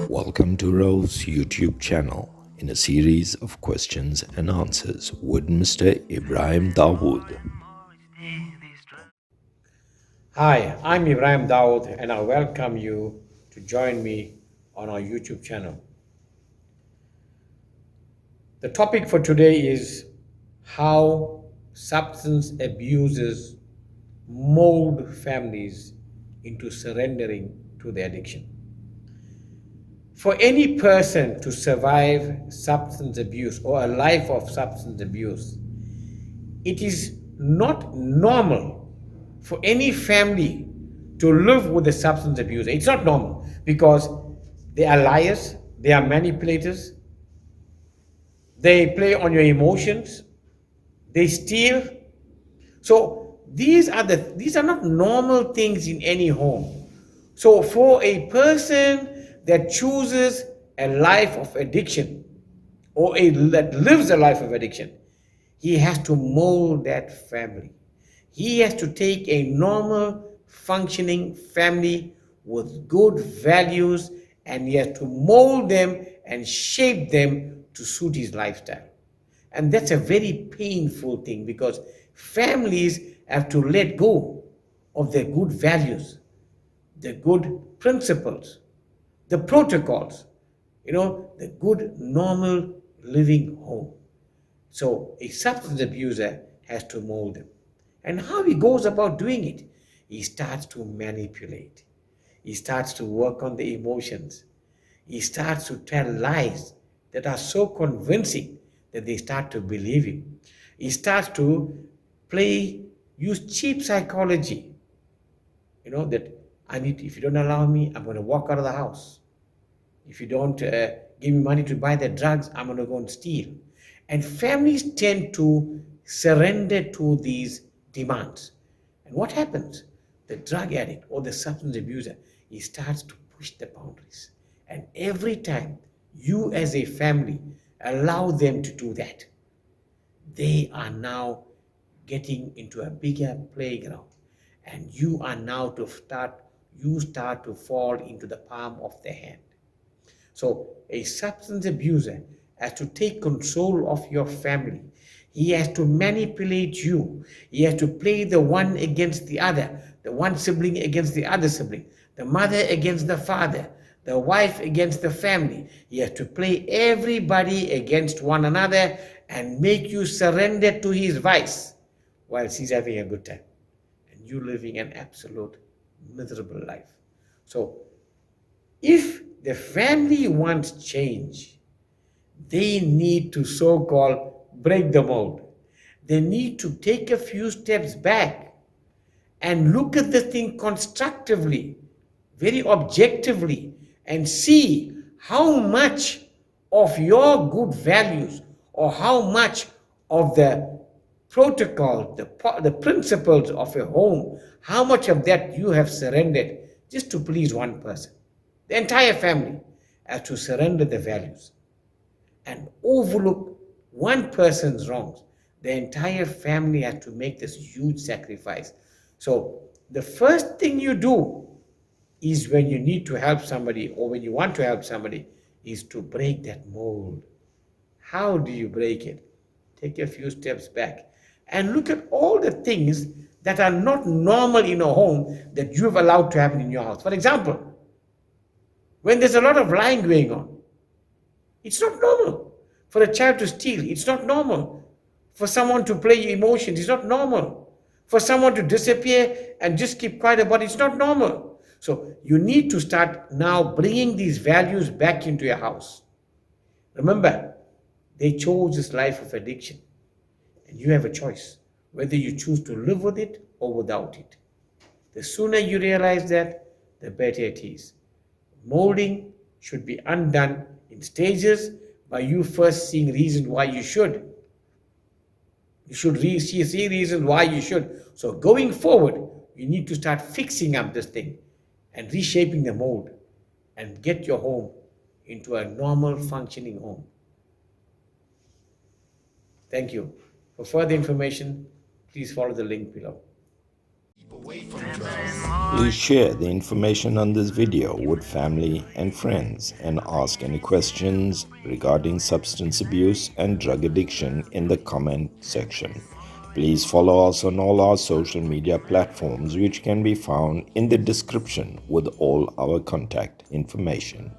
Welcome to R.A.U.F's YouTube channel in a series of questions and answers with Mr. Ibrahim Dawood. Hi, I'm Ibrahim Dawood and I welcome you to join me on our YouTube channel. The topic for today is how substance abusers mold families into surrendering to the addiction. For any person to survive substance abuse or a life of substance abuse, it is not normal for any family to live with a substance abuser. It's not normal because they are liars, they are manipulators, they play on your emotions, they steal. So these are not normal things in any home. So for a person that chooses a life of addiction that lives a life of addiction, he has to mold that family. He has to take a normal functioning family with good values and he has to mold them and shape them to suit his lifestyle. And that's a very painful thing because families have to let go of their good values, the good principles, the protocols, the good normal living home. So a substance abuser has to mold them. And how he goes about doing it, he starts to manipulate. He starts to work on the emotions. He starts to tell lies that are so convincing that they start to believe him. He starts to use cheap psychology. That if you don't allow me, I'm going to walk out of the house. If you don't give me money to buy the drugs, I'm going to go and steal. And families tend to surrender to these demands. And what happens? The drug addict or the substance abuser, he starts to push the boundaries. And every time you as a family allow them to do that, they are now getting into a bigger playground. And you start to fall into the palm of their hand. So a substance abuser has to take control of your family. He has to manipulate you. He has to play the one against the other, the one sibling against the other sibling, the mother against the father, the wife against the family. He has to play everybody against one another and make you surrender to his vice whilst he's having a good time and you living an absolute miserable life. So if the family wants change, they need to so-called break the mold. They need to take a few steps back and look at the thing constructively, very objectively, and see how much of your good values or how much of the protocol, the principles of a home, how much of that you have surrendered just to please one person. The entire family has to surrender the values and overlook one person's wrongs. The entire family has to make this huge sacrifice. So the first thing you do is when you need to help somebody or when you want to help somebody is to break that mold. How do you break it? Take a few steps back and look at all the things that are not normal in a home that you've allowed to happen in your house. For example, when there's a lot of lying going on, it's not normal. For a child to steal, it's not normal. For someone to play emotions, it's not normal. For someone to disappear and just keep quiet about it, it's not normal. So you need to start now bringing these values back into your house. Remember, they chose this life of addiction, and you have a choice whether you choose to live with it or without it. The sooner you realize that, the better it is. Molding should be undone in stages by you first seeing reasons why you should. You should see reasons why you should. So going forward, you need to start fixing up this thing and reshaping the mold and get your home into a normal functioning home. Thank you. For further information, please follow the link below. Please share the information on this video with family and friends and ask any questions regarding substance abuse and drug addiction in the comment section. Please follow us on all our social media platforms, which can be found in the description with all our contact information.